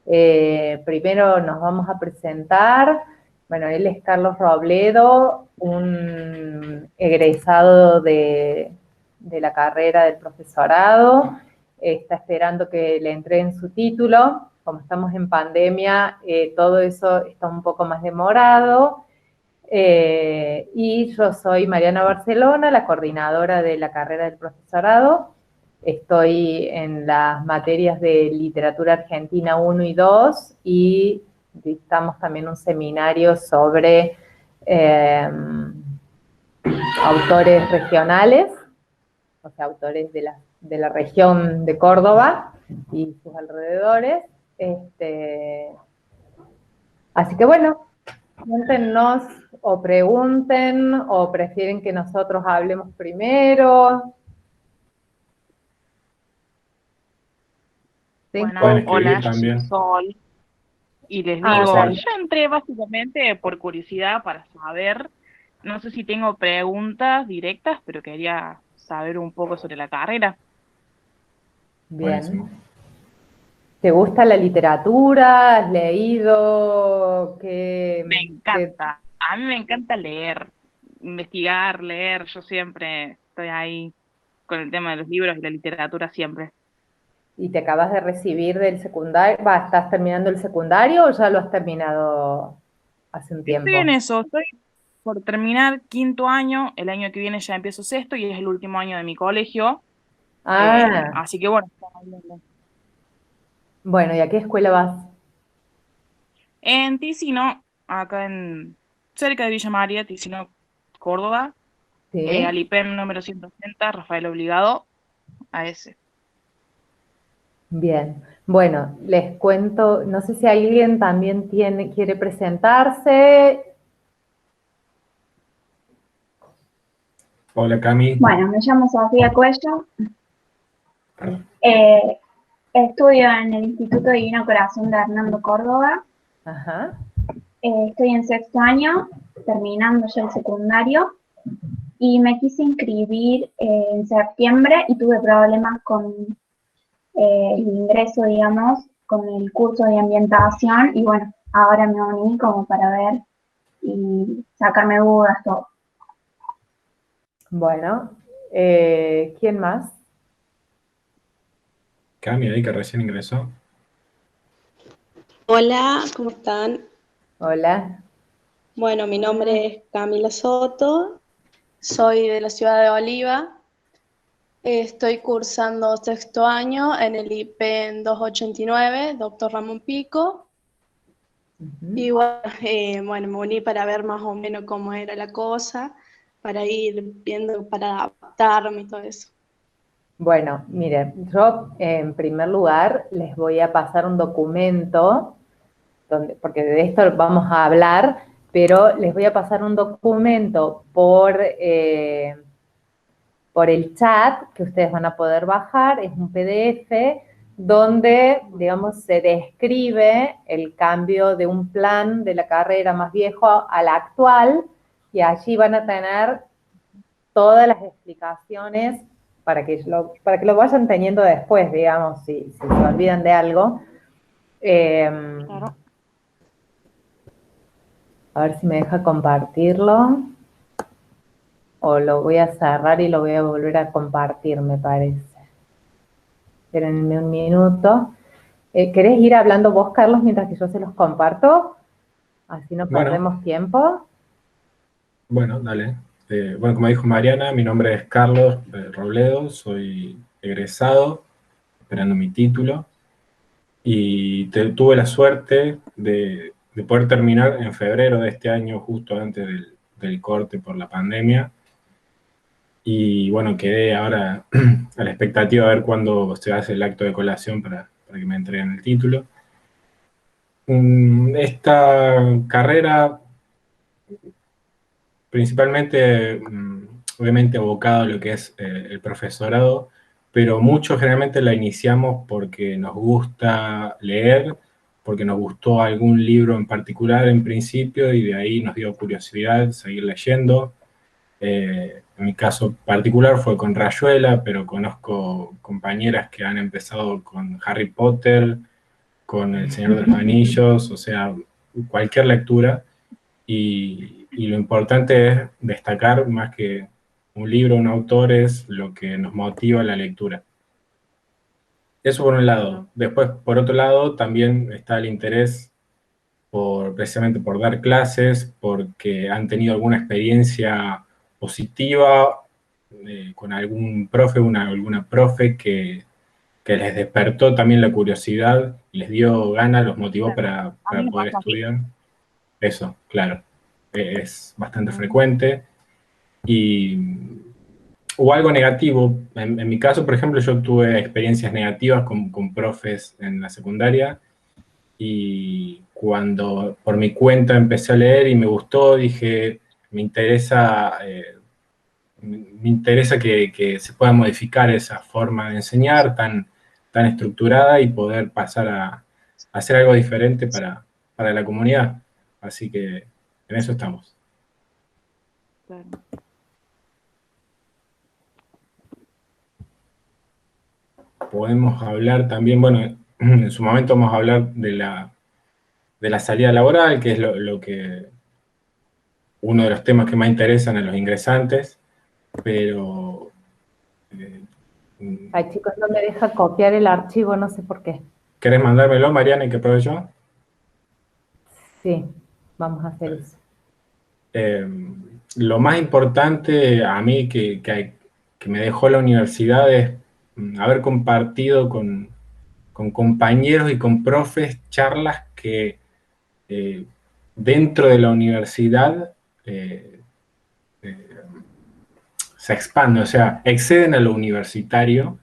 Primero nos vamos a presentar. Bueno, él es Carlos Robledo, un egresado de la carrera del profesorado. Está esperando que le entreguen su título. Como estamos en pandemia, todo eso está un poco más demorado. Y yo soy Mariana Barcelona, la coordinadora de la carrera del profesorado. Estoy en las materias de literatura argentina 1 y 2 y dictamos también un seminario sobre autores regionales, o sea, autores de la región de Córdoba y sus alrededores. Así que bueno, cuéntenos o pregunten o prefieren que nosotros hablemos primero. ¿Sí? Pueden Bueno, hola, escribir yo soy también. Sol y les Ah, Hola, digo, yo Sol. dale. entré básicamente por curiosidad para saber, no sé si tengo preguntas directas, pero quería saber un poco sobre la carrera. Bien. Buenísimo. ¿Te gusta la literatura? ¿Has leído? Me encanta, a mí me encanta leer, investigar, leer, yo siempre estoy ahí con el tema de los libros y la literatura siempre. ¿Y te acabas de recibir del secundario? Va, ¿estás terminando el secundario o ya lo has terminado hace un Estoy en tiempo? eso, estoy por terminar quinto año, el año que viene ya empiezo sexto y es el último año de mi colegio, Ah, así que bueno, estamos viendo. bueno, ¿y a qué escuela vas? En Ticino, acá en cerca de Villa María, Ticino, Córdoba, Sí, al IPEM número 180, Rafael Obligado, a ese. bien. Bueno, les cuento, no sé si alguien también quiere presentarse. Hola, Cami. Bueno, me llamo Sofía Cuello, Perdón. eh, estudio en el Instituto Divino Corazón de Hernando Córdoba, Ajá. estoy en sexto año, terminando ya el secundario, y me quise inscribir en septiembre y tuve problemas con el ingreso, digamos, con el curso de ambientación, y bueno, ahora me uní como para ver y sacarme dudas, todo. Bueno, ¿quién más? Cami, ahí que recién ingresó. Hola, ¿cómo están? Hola. Bueno, mi nombre es Camila Soto, soy de la ciudad de Oliva, estoy cursando sexto año en el IPEN 289, Doctor Ramón Pico, y Ujú. bueno, me uní para ver más o menos cómo era la cosa, para ir viendo, para adaptarme y todo eso. Bueno, miren, yo en primer lugar les voy a pasar un documento, porque de esto vamos a hablar, pero les voy a pasar un documento por el chat que ustedes van a poder bajar, es un PDF donde, digamos, se describe el cambio de un plan de la carrera más viejo a la actual y allí van a tener todas las explicaciones para que lo vayan teniendo después, digamos, si se olvidan de algo. Eh, Claro. a ver si me deja compartirlo. O lo voy a cerrar y lo voy a volver a compartir, me parece. Espérenme un minuto. ¿Querés ir hablando vos, Carlos, mientras que yo se los comparto? Así no Bueno, perdemos tiempo. bueno, dale. Bueno, como dijo Mariana, mi nombre es Carlos Robledo, soy egresado, esperando mi título, y tuve la suerte de poder terminar en febrero de este año, justo antes del corte por la pandemia. Y bueno, quedé ahora a la expectativa de ver cuándo se hace el acto de colación para que me entreguen el título. Esta carrera principalmente, obviamente abocado a lo que es el profesorado, pero muchos generalmente la iniciamos porque nos gusta leer, porque nos gustó algún libro en particular en principio y de ahí nos dio curiosidad seguir leyendo. En mi caso particular fue con Rayuela, pero conozco compañeras que han empezado con Harry Potter, con El Señor de los Anillos, o sea, cualquier lectura, y lo importante es destacar más que un libro, un autor, es lo que nos motiva la lectura. Eso por un lado. Después, por otro lado, también está el interés precisamente por dar clases, porque han tenido alguna experiencia positiva con algún profe, alguna profe que les despertó también la curiosidad, les dio ganas, los motivó para poder estudiar. Eso, claro, es bastante frecuente. O algo negativo. En mi caso, por ejemplo, yo tuve experiencias negativas con profes en la secundaria, y cuando por mi cuenta empecé a leer y me gustó, dije, me interesa que se pueda modificar esa forma de enseñar tan estructurada y poder pasar a hacer algo diferente para la comunidad. Así que en eso estamos. Claro. Podemos hablar también, bueno, en su momento vamos a hablar de la salida laboral, que es uno de los temas que más interesan a los ingresantes, pero... Ay, chicos, no me deja copiar el archivo, no sé por qué. ¿Querés mandármelo, Mariana, y que pruebe yo? Sí, vamos a hacer eso. Lo más importante a mí que me dejó la universidad es haber compartido con compañeros y con profes charlas que dentro de la universidad se expanden, o sea, exceden a lo universitario,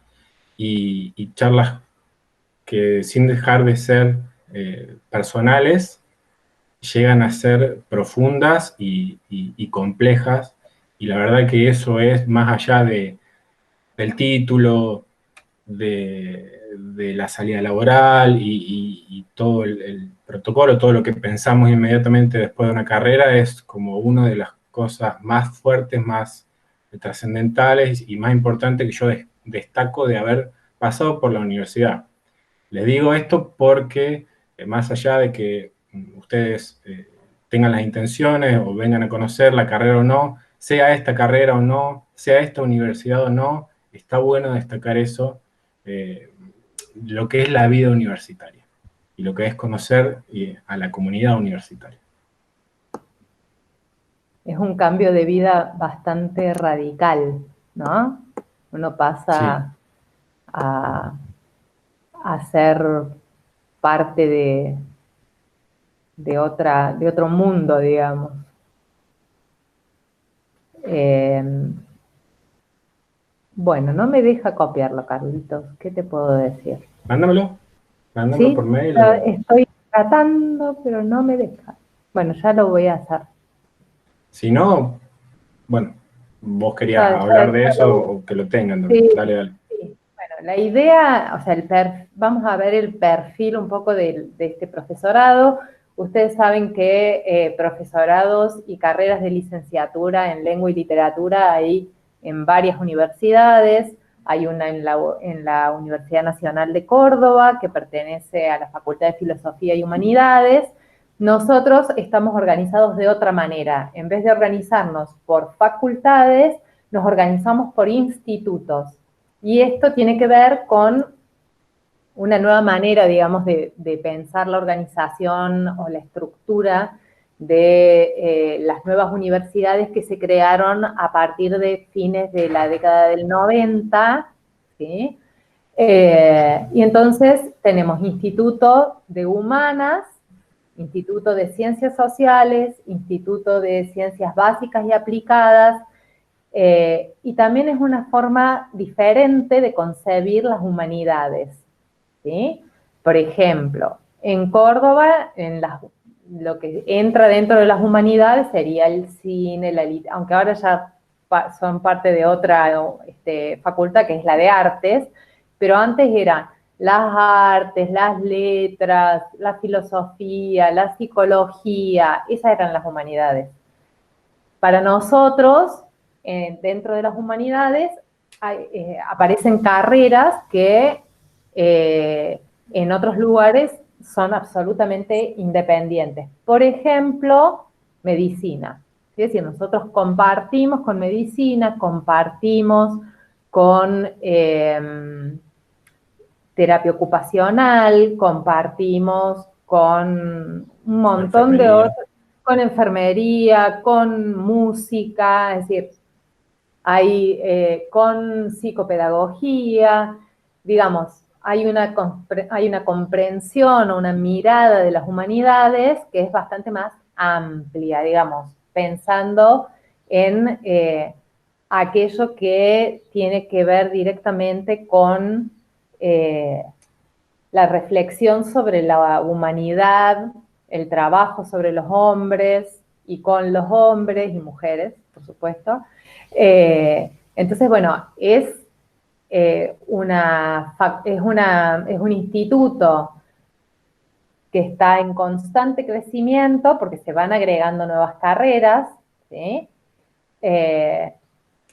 y charlas que sin dejar de ser personales, llegan a ser profundas y complejas, y la verdad que eso es más allá del título, de la salida laboral y todo el protocolo, todo lo que pensamos inmediatamente después de una carrera, es como una de las cosas más fuertes, más trascendentales y más importantes que yo destaco de haber pasado por la universidad. Les digo esto porque más allá de que ustedes tengan las intenciones o vengan a conocer la carrera o no, sea esta carrera o no, sea esta universidad o no, está bueno destacar eso, lo que es la vida universitaria y lo que es conocer a la comunidad universitaria. Es un cambio de vida bastante radical, ¿no? Uno pasa a ser parte de otro mundo, digamos. Bueno, no me deja copiarlo, Carlitos. ¿Qué te puedo decir? Mándamelo ¿Sí? por mail. Estoy tratando, pero no me deja. Bueno, ya lo voy a hacer. Si no, bueno, vos querías hablar de eso o que lo tengan. Sí, dale. Sí. Bueno, la idea, o sea, vamos a ver el perfil un poco de este profesorado. Ustedes saben que profesorados y carreras de licenciatura en lengua y literatura hay en varias universidades. Hay una en la Universidad Nacional de Córdoba, que pertenece a la Facultad de Filosofía y Humanidades. Nosotros estamos organizados de otra manera. En vez de organizarnos por facultades, nos organizamos por institutos. Y esto tiene que ver con una nueva manera, digamos, de pensar la organización o la estructura de las nuevas universidades que se crearon a partir de fines de la década del 90, ¿sí? Y entonces tenemos Instituto de Humanas, Instituto de Ciencias Sociales, Instituto de Ciencias Básicas y Aplicadas, y también es una forma diferente de concebir las humanidades, ¿sí? Por ejemplo, en Córdoba, lo que entra dentro de las humanidades sería el cine, aunque ahora ya son parte de otra facultad que es la de artes, pero antes eran las artes, las letras, la filosofía, la psicología, esas eran las humanidades. Para nosotros, dentro de las humanidades, aparecen carreras que en otros lugares son absolutamente independientes. Por ejemplo, medicina. Es decir, nosotros compartimos con medicina, compartimos con terapia ocupacional, compartimos con un montón de otros, con enfermería, con música, es decir, hay con psicopedagogía, digamos, hay una comprensión o una mirada de las humanidades que es bastante más amplia, digamos, pensando en aquello que tiene que ver directamente con la reflexión sobre la humanidad, el trabajo sobre los hombres y con los hombres y mujeres, por supuesto. Entonces, bueno, es un instituto que está en constante crecimiento porque se van agregando nuevas carreras, ¿sí?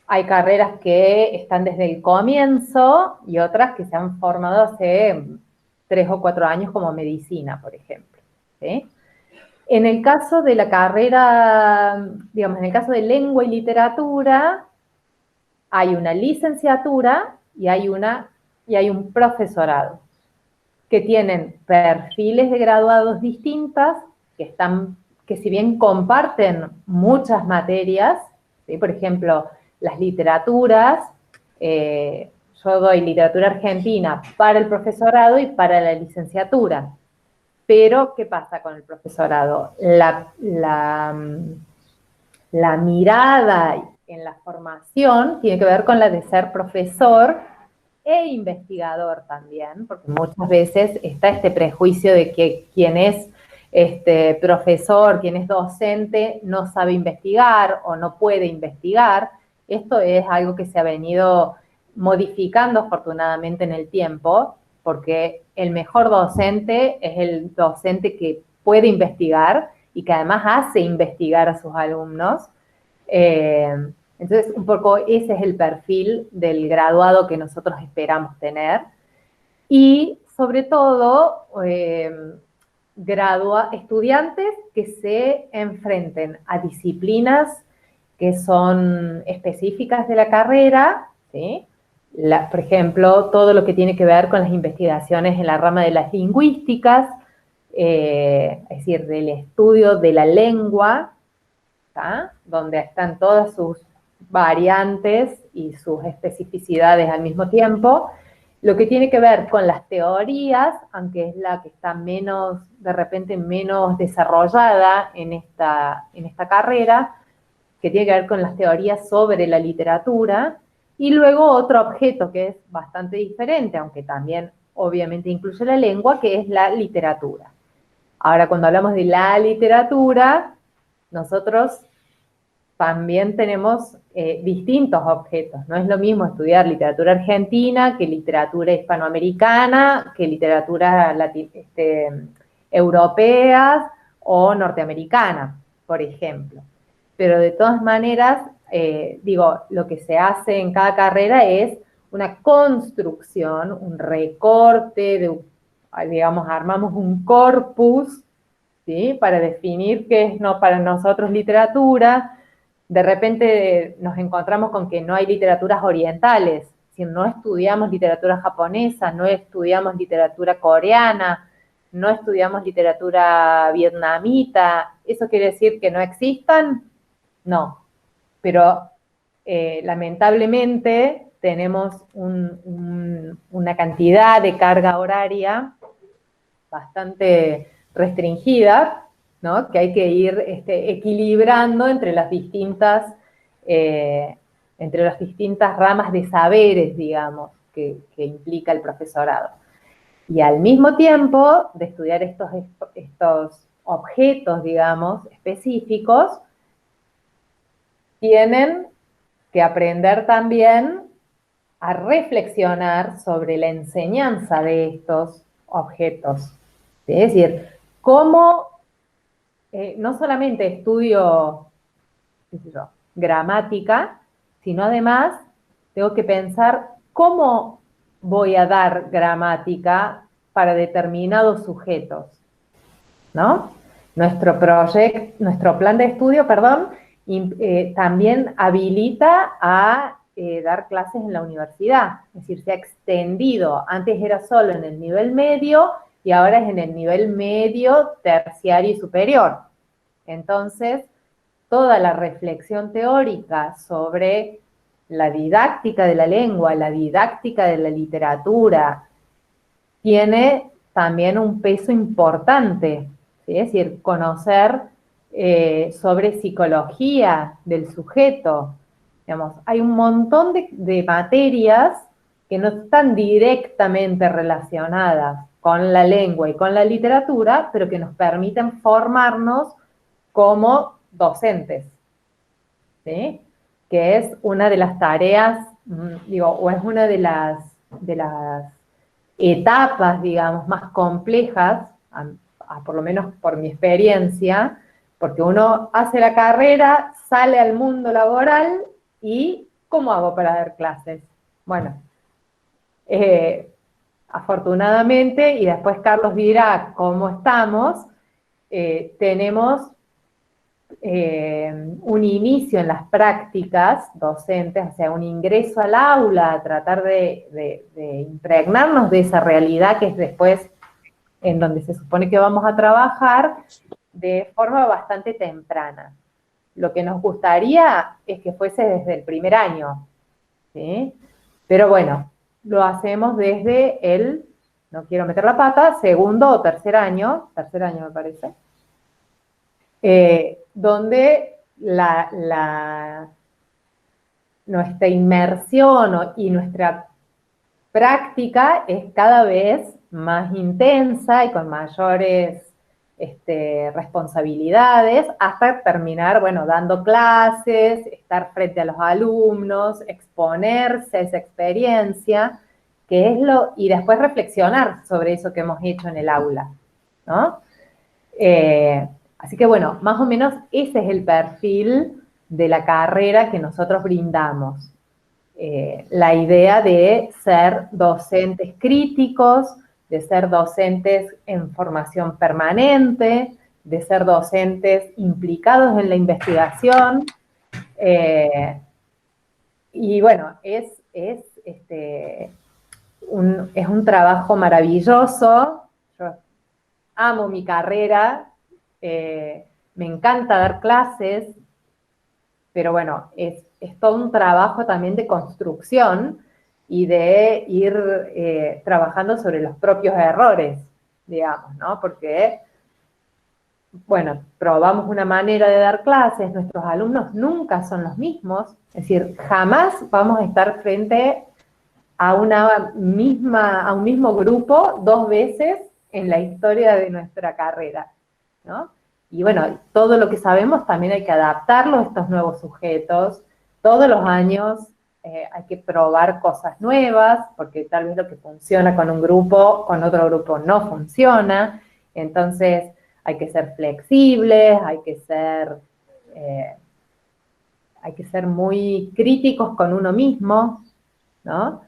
Hay carreras que están desde el comienzo y otras que se han formado hace 3 o 4 años como medicina, por ejemplo, ¿sí? En el caso de la carrera, digamos, en el caso de lengua y literatura, hay una licenciatura y hay un profesorado, que tienen perfiles de graduados distintas, que si bien comparten muchas materias, ¿sí? Por ejemplo, las literaturas, yo doy literatura argentina para el profesorado y para la licenciatura. Pero, ¿qué pasa con el profesorado? La mirada en la formación tiene que ver con la de ser profesor e investigador también, porque muchas veces está este prejuicio de que quien es profesor, quien es docente, no sabe investigar o no puede investigar. Esto es algo que se ha venido modificando afortunadamente en el tiempo, porque el mejor docente es el docente que puede investigar y que además hace investigar a sus alumnos. Entonces, un poco ese es el perfil del graduado que nosotros esperamos tener. Y, sobre todo, estudiantes que se enfrenten a disciplinas que son específicas de la carrera, ¿sí? Por ejemplo, todo lo que tiene que ver con las investigaciones en la rama de las lingüísticas, es decir, del estudio de la lengua, ¿tá? Donde están todas sus variantes y sus especificidades al mismo tiempo. Lo que tiene que ver con las teorías, aunque es la que está de repente menos desarrollada en esta carrera, que tiene que ver con las teorías sobre la literatura, y luego otro objeto que es bastante diferente, aunque también obviamente incluye la lengua, que es la literatura. Ahora, cuando hablamos de la literatura, nosotros también tenemos distintos objetos. No es lo mismo estudiar literatura argentina que literatura hispanoamericana, que literatura europea o norteamericana, por ejemplo. Pero de todas maneras, lo que se hace en cada carrera es una construcción, un recorte, digamos, armamos un corpus, ¿sí? Para definir qué es para nosotros literatura. De repente nos encontramos con que no hay literaturas orientales, si no estudiamos literatura japonesa, no estudiamos literatura coreana, no estudiamos literatura vietnamita. ¿Eso quiere decir que no existan? No, pero lamentablemente tenemos una cantidad de carga horaria bastante restringida, ¿no? Que hay que ir equilibrando entre las distintas ramas de saberes, digamos, que implica el profesorado. Y al mismo tiempo de estudiar estos objetos, digamos, específicos, tienen que aprender también a reflexionar sobre la enseñanza de estos objetos. Es decir, cómo no solamente estudio, qué sé yo, gramática, sino además tengo que pensar cómo voy a dar gramática para determinados sujetos, ¿no? Nuestro plan de estudio, perdón, también habilita a dar clases en la universidad. Es decir, se ha extendido. Antes era solo en el nivel medio y ahora es en el nivel medio, terciario y superior. Entonces, toda la reflexión teórica sobre la didáctica de la lengua, la didáctica de la literatura, tiene también un peso importante, ¿sí? Es decir, conocer sobre psicología del sujeto. Digamos, hay un montón de materias que no están directamente relacionadas con la lengua y con la literatura, pero que nos permiten formarnos como docentes, ¿sí? Que es una de las tareas, o es una de las etapas, digamos, más complejas, por lo menos por mi experiencia, porque uno hace la carrera, sale al mundo laboral y ¿cómo hago para dar clases? Bueno, afortunadamente, y después Carlos dirá cómo estamos, tenemos un inicio en las prácticas docentes, o sea, un ingreso al aula, a tratar de impregnarnos de esa realidad que es después en donde se supone que vamos a trabajar de forma bastante temprana. Lo que nos gustaría es que fuese desde el primer año, ¿sí? Pero bueno, lo hacemos desde el, no quiero meter la pata, segundo o tercer año me parece, donde nuestra inmersión y nuestra práctica es cada vez más intensa y con mayores responsabilidades, hasta terminar, bueno, dando clases, estar frente a los alumnos, exponerse a esa experiencia, y después reflexionar sobre eso que hemos hecho en el aula, ¿no? Así que bueno, más o menos ese es el perfil de la carrera que nosotros brindamos. La idea de ser docentes críticos, de ser docentes en formación permanente, de ser docentes implicados en la investigación. Y bueno, es un trabajo maravilloso. Yo amo mi carrera, me encanta dar clases, pero bueno, es todo un trabajo también de construcción y de ir trabajando sobre los propios errores, digamos, ¿no? Porque, bueno, probamos una manera de dar clases, nuestros alumnos nunca son los mismos, es decir, jamás vamos a estar frente a un mismo grupo 2 veces en la historia de nuestra carrera, ¿no? Y bueno, todo lo que sabemos también hay que adaptarlo a estos nuevos sujetos. Todos los años hay que probar cosas nuevas, porque tal vez lo que funciona con un grupo, con otro grupo no funciona. Entonces hay que ser flexibles, hay que ser muy críticos con uno mismo, ¿no?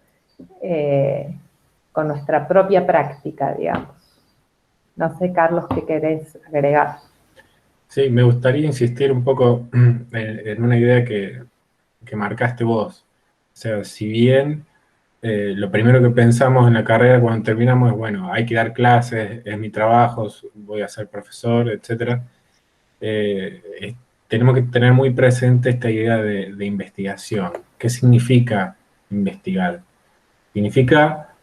Con nuestra propia práctica, digamos. No sé, Carlos, ¿qué querés agregar? Sí, me gustaría insistir un poco en una idea que marcaste vos. O sea, si bien lo primero que pensamos en la carrera cuando terminamos es, bueno, hay que dar clases, es mi trabajo, voy a ser profesor, etc. Tenemos que tener muy presente esta idea de investigación. ¿Qué significa investigar? Significa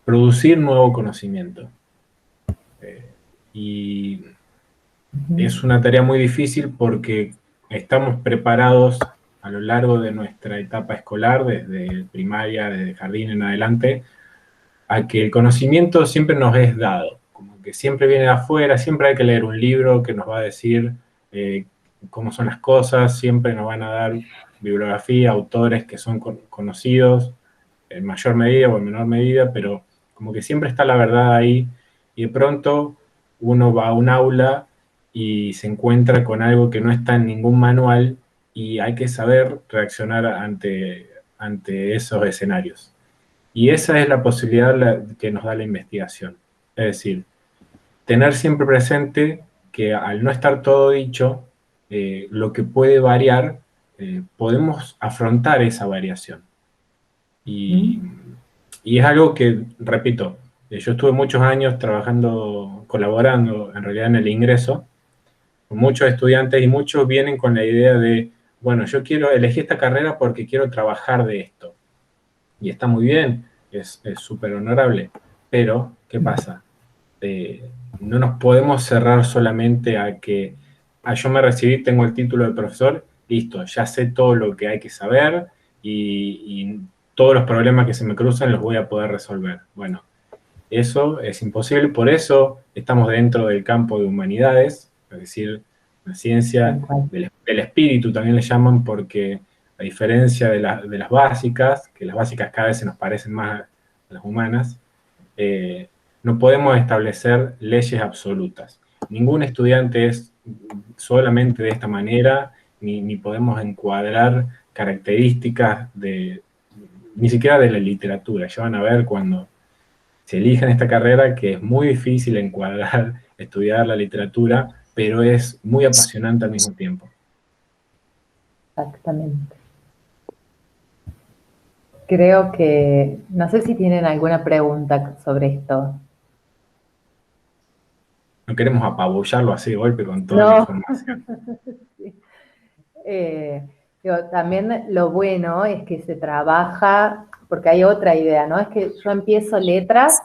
producir nuevo conocimiento. Y es una tarea muy difícil porque estamos preparados a lo largo de nuestra etapa escolar, desde primaria, desde jardín en adelante, a que el conocimiento siempre nos es dado, como que siempre viene de afuera, siempre hay que leer un libro que nos va a decir cómo son las cosas, siempre nos van a dar bibliografía, autores que son conocidos, en mayor medida o en menor medida, pero como que siempre está la verdad ahí, y de pronto uno va a un aula y se encuentra con algo que no está en ningún manual y hay que saber reaccionar ante esos escenarios. Y esa es la posibilidad que nos da la investigación. Es decir, tener siempre presente que al no estar todo dicho, lo que puede variar, podemos afrontar esa variación. Y, y es algo que, repito, yo estuve muchos años trabajando, colaborando en realidad en el ingreso, con muchos estudiantes y muchos vienen con la idea de, bueno, yo quiero elegir esta carrera porque quiero trabajar de esto. Y está muy bien, es súper honorable, pero ¿qué pasa? No nos podemos cerrar solamente a que yo me recibí, tengo el título de profesor, listo, ya sé todo lo que hay que saber y todos los problemas que se me cruzan los voy a poder resolver. Bueno, eso es imposible, por eso estamos dentro del campo de humanidades, es decir, la ciencia del espíritu también le llaman, porque a diferencia de las básicas, que las básicas cada vez se nos parecen más a las humanas, no podemos establecer leyes absolutas. Ningún estudiante es solamente de esta manera, ni podemos encuadrar características ni siquiera de la literatura. Ya van a ver cuando se eligen esta carrera que es muy difícil encuadrar, estudiar la literatura, pero es muy apasionante al mismo tiempo. Exactamente. Creo que, no sé si tienen alguna pregunta sobre esto. No queremos apabullarlo así de golpe con toda la información. Sí. También lo bueno es que se trabaja, porque hay otra idea, ¿no? Es que yo empiezo letras,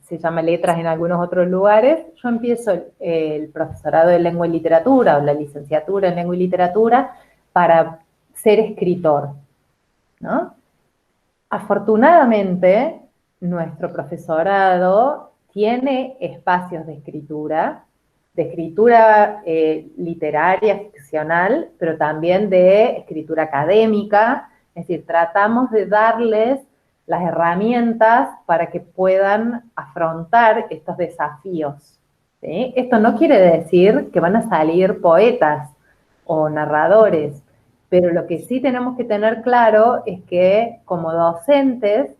se llama letras en algunos otros lugares, yo empiezo el profesorado de lengua y literatura o la licenciatura en lengua y literatura para ser escritor, ¿no? Afortunadamente, nuestro profesorado tiene espacios de escritura literaria, ficcional, pero también de escritura académica. Es decir, tratamos de darles las herramientas para que puedan afrontar estos desafíos, ¿sí? Esto no quiere decir que van a salir poetas o narradores, pero lo que sí tenemos que tener claro es que como docentes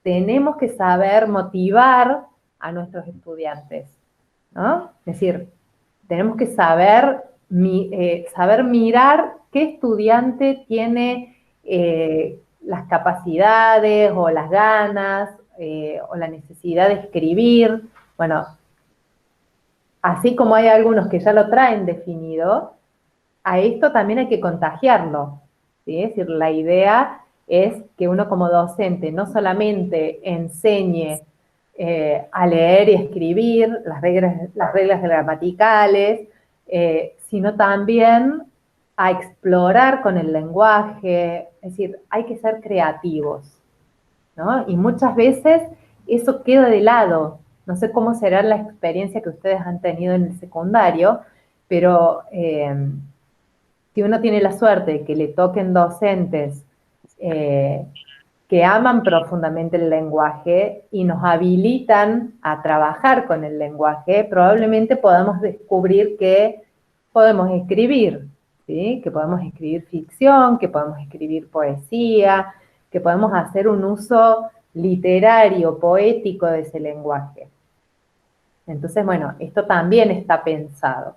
tenemos que saber motivar a nuestros estudiantes, ¿no? Es decir, tenemos que saber mirar qué estudiante tiene las capacidades o las ganas o la necesidad de escribir. Bueno, así como hay algunos que ya lo traen definido, a esto también hay que contagiarlo, ¿sí? Es decir, la idea es que uno como docente no solamente enseñe a leer y escribir las reglas gramaticales, sino también a explorar con el lenguaje, es decir, hay que ser creativos, ¿no? Y muchas veces eso queda de lado. No sé cómo será la experiencia que ustedes han tenido en el secundario, pero si uno tiene la suerte de que le toquen docentes que aman profundamente el lenguaje y nos habilitan a trabajar con el lenguaje, probablemente podamos descubrir que podemos escribir, ¿sí? Que podemos escribir ficción, que podemos escribir poesía, que podemos hacer un uso literario, poético de ese lenguaje. Entonces, bueno, esto también está pensado.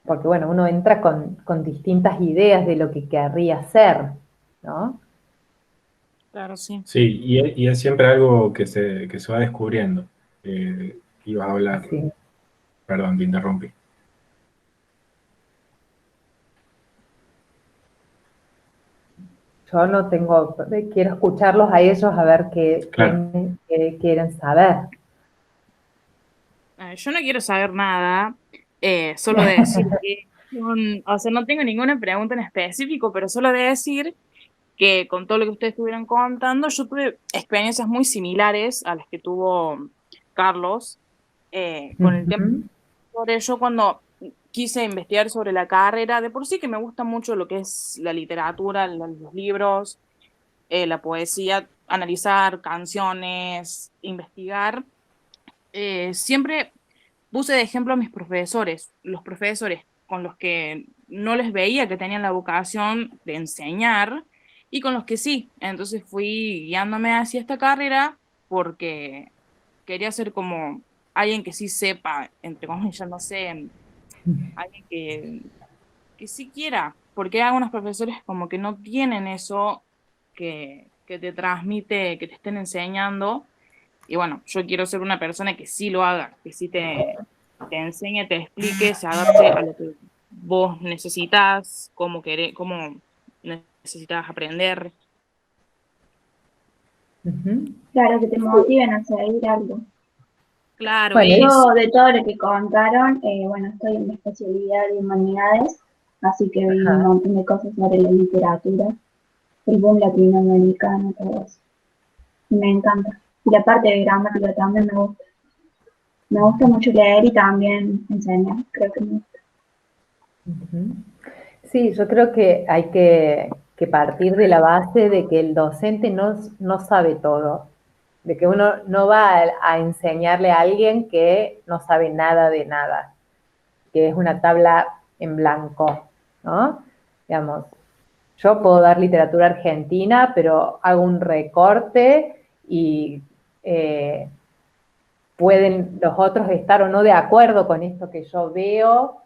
Porque, bueno, uno entra con distintas ideas de lo que querría hacer, ¿no? Claro, sí. Sí, y es siempre algo que se va descubriendo. Ibas a hablar, Sí. Perdón, te interrumpí. Yo no tengo, quiero escucharlos a ellos a ver qué quieren saber. Yo no quiero saber nada, solo decir que, o sea, no tengo ninguna pregunta en específico, pero solo de decir que con todo lo que ustedes estuvieron contando, yo tuve experiencias muy similares a las que tuvo Carlos, con el tema. Por ello, cuando quise investigar sobre la carrera, de por sí que me gusta mucho lo que es la literatura, los libros, la poesía, analizar canciones, investigar, siempre puse de ejemplo a mis profesores, los profesores con los que no les veía que tenían la vocación de enseñar y con los que sí. Entonces fui guiándome hacia esta carrera porque quería ser como alguien que sí sepa, entre comillas, no sé, alguien que sí quiera, porque hay algunos profesores como que no tienen eso que te transmite, que te estén enseñando, y bueno, yo quiero ser una persona que sí lo haga, que sí te enseñe, te explique, se adapte a lo que vos necesitas, cómo necesitas aprender. Ujú. Claro, que te motiven a seguir algo. Claro, Bueno, eso. Yo, de todo lo que contaron, bueno, estoy en la especialidad de humanidades, así que vi un ajá. montón de cosas sobre la literatura, el boom latinoamericano, todo eso. Y me encanta. Y la parte de gramática también me gusta. Me gusta mucho leer y también enseñar, creo que me gusta. Ujú. Sí, yo creo que hay que partir de la base de que el docente no sabe todo, de que uno no va a enseñarle a alguien que no sabe nada de nada, que es una tabla en blanco, ¿no? Digamos, yo puedo dar literatura argentina, pero hago un recorte y eh, pueden los otros estar o no de acuerdo con esto que yo veo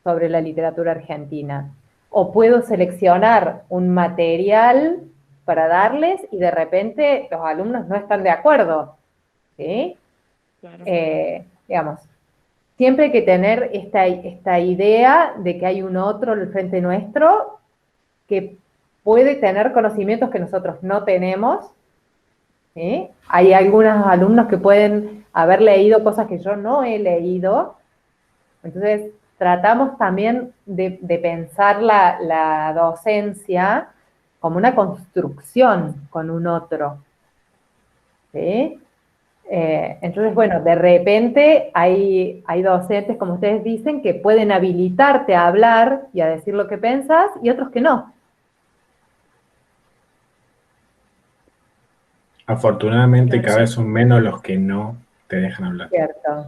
sobre la literatura argentina. O puedo seleccionar un material para darles y de repente los alumnos no están de acuerdo, ¿sí? Claro. Digamos, siempre hay que tener esta idea de que hay un otro al frente nuestro que puede tener conocimientos que nosotros no tenemos, ¿sí? Hay algunos alumnos que pueden haber leído cosas que yo no he leído, entonces tratamos también de pensar la docencia como una construcción con un otro, ¿sí? Entonces, bueno, de repente hay docentes, como ustedes dicen, que pueden habilitarte a hablar y a decir lo que pensás, y otros que no. Afortunadamente Claro, cada sí. vez son menos los que no te dejan hablar. Cierto,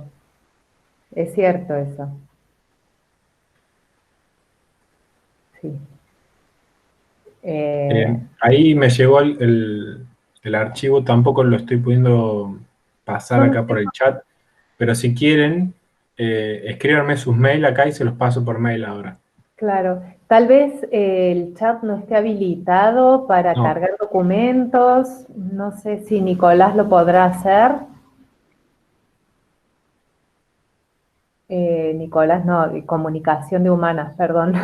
es cierto eso. Sí. Eh, Ahí me llegó el archivo, tampoco lo estoy pudiendo pasar no, no acá sé, por el chat, pero si quieren, escríbanme sus mails acá y se los paso por mail ahora. claro. Tal vez el chat no esté habilitado para No, cargar documentos. No sé si Nicolás lo podrá hacer. Nicolás, no, de comunicación de humanas, perdón.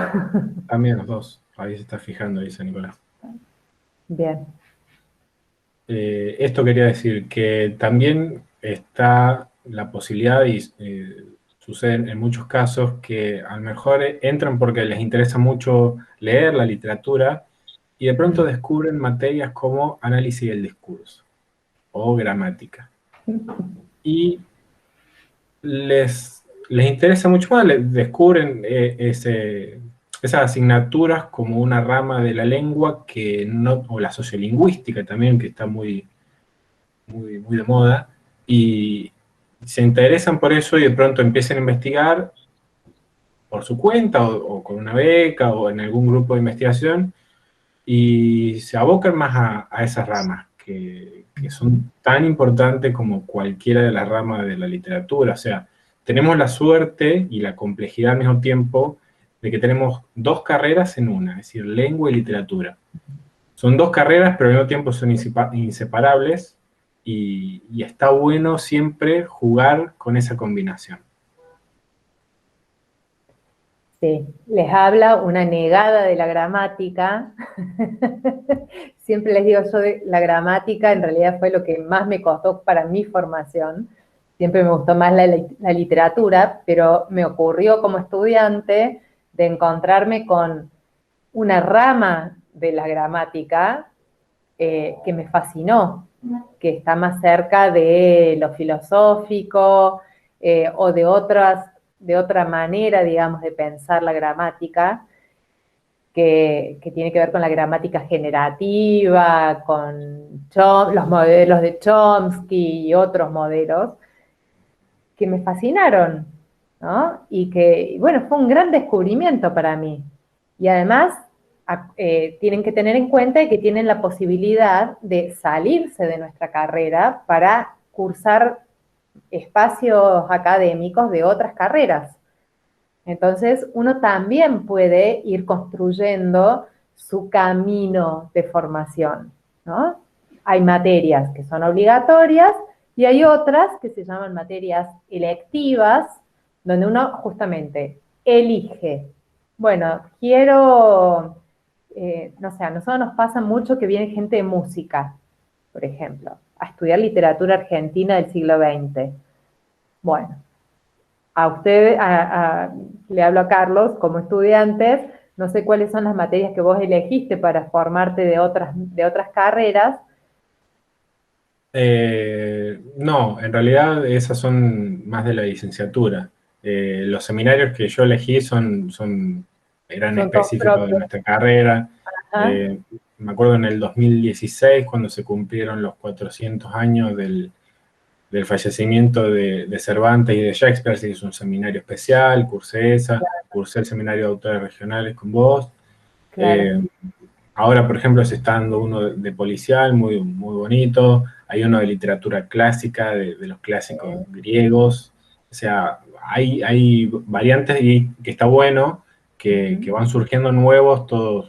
también los dos. Ahí se está fijando, dice Nicolás. Bien. Esto quería decir que también está la posibilidad, y sucede en muchos casos, que a lo mejor entran porque les interesa mucho leer la literatura y de pronto descubren materias como análisis del discurso o gramática. Y les interesa mucho más, descubren esas asignaturas como una rama de la lengua que no, o la sociolingüística también, que está muy de moda, y se interesan por eso y de pronto empiezan a investigar por su cuenta o con una beca o en algún grupo de investigación y se abocan más a esas ramas que son tan importantes como cualquiera de las ramas de la literatura. O sea, tenemos la suerte y la complejidad al mismo tiempo de que tenemos dos carreras en una, es decir, lengua y literatura. Son dos carreras, pero al mismo tiempo son inseparables y está bueno siempre jugar con esa combinación. Sí, les habla una negada de la gramática. Siempre les digo yo, la gramática en realidad fue lo que más me costó para mi formación. Siempre me gustó más la literatura, pero me ocurrió como estudiante de encontrarme con una rama de la gramática que me fascinó, que está más cerca de lo filosófico o de otra manera, digamos, de pensar la gramática, que tiene que ver con la gramática generativa, con los modelos de Chomsky y otros modelos, que me fascinaron, ¿no? Y que, bueno, fue un gran descubrimiento para mí. Y además, tienen que tener en cuenta que tienen la posibilidad de salirse de nuestra carrera para cursar espacios académicos de otras carreras. Entonces, uno también puede ir construyendo su camino de formación, ¿no? Hay materias que son obligatorias y hay otras que se llaman materias electivas, donde uno justamente elige. Bueno, quiero, no sé, a nosotros nos pasa mucho que viene gente de música, por ejemplo, a estudiar literatura argentina del siglo XX. Bueno, a usted, le hablo a Carlos, como estudiantes, no sé cuáles son las materias que vos elegiste para formarte de otras carreras. No, en realidad esas son más de la licenciatura. Los seminarios que yo elegí eran Son todos específicos de propios. nuestra carrera. Ajá. Me acuerdo en el 2016, cuando se cumplieron los 400 años del fallecimiento de Cervantes y de Shakespeare, se hizo un seminario especial, cursé el seminario de autores regionales con vos. Claro. Ahora, por ejemplo, se está dando uno de policial, muy, muy bonito. Hay uno de literatura clásica, de los clásicos griegos. O sea, hay variantes y que está bueno, que van surgiendo nuevos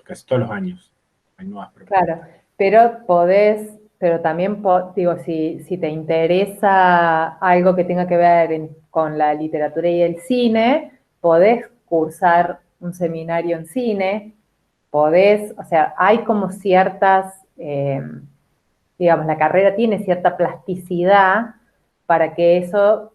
casi todos los años. Hay nuevas propuestas. Claro, pero también, digo, si te interesa algo que tenga que ver con la literatura y el cine, podés cursar un seminario en cine, o sea, hay como ciertas, digamos, la carrera tiene cierta plasticidad para que eso,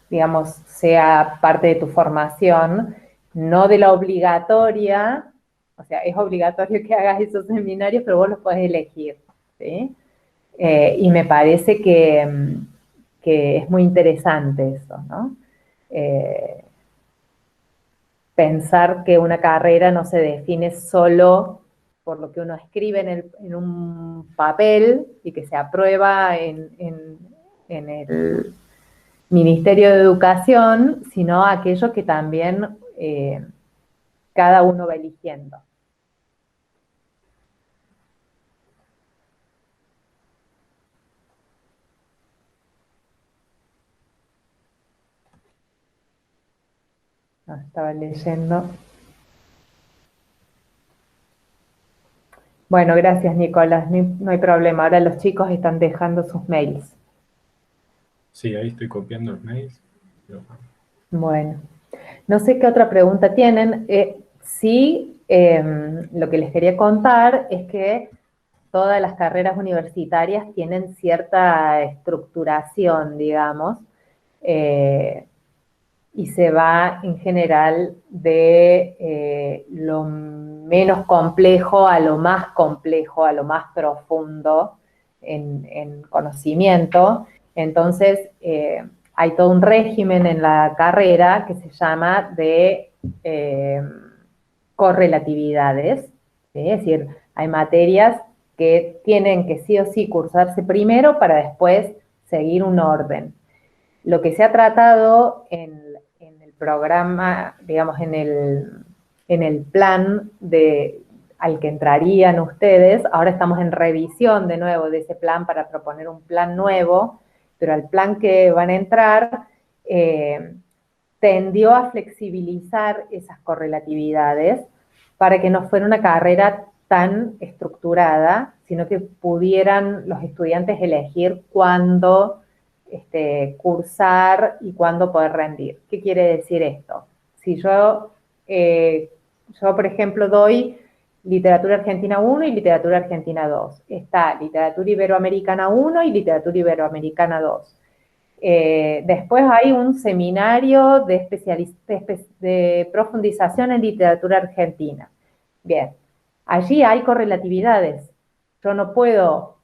digamos, sea parte de tu formación, no de la obligatoria. O sea, es obligatorio que hagas esos seminarios, pero vos los podés elegir, ¿sí? Y me parece que es muy interesante eso, ¿no? Pensar que una carrera no se define solo por lo que uno escribe en un papel y que se aprueba en el Ministerio de Educación, sino aquello que también cada uno va eligiendo. Estaba leyendo. Bueno, gracias, Nicolás. No hay problema. Ahora los chicos están dejando sus mails. Sí, ahí estoy copiando los mails. Bueno, no sé qué otra pregunta tienen. Sí, lo que les quería contar es que todas las carreras universitarias tienen cierta estructuración, digamos, y se va en general de lo menos complejo a lo más complejo, a lo más profundo en conocimiento. Entonces, hay todo un régimen en la carrera que se llama de correlatividades, ¿sí? Es decir, hay materias que tienen que sí o sí cursarse primero para después seguir un orden. Lo que se ha tratado en el programa, digamos, en el plan al que entrarían ustedes, ahora estamos en revisión de nuevo de ese plan para proponer un plan nuevo, pero al plan que van a entrar tendió a flexibilizar esas correlatividades para que no fuera una carrera tan estructurada, sino que pudieran los estudiantes elegir cuándo cursar y cuándo poder rendir. ¿Qué quiere decir esto? Si yo, por ejemplo, doy Literatura Argentina 1 y Literatura Argentina 2. Está Literatura Iberoamericana 1 y Literatura Iberoamericana 2. Después hay un seminario de profundización en literatura argentina. Bien, allí hay correlatividades. Yo no puedo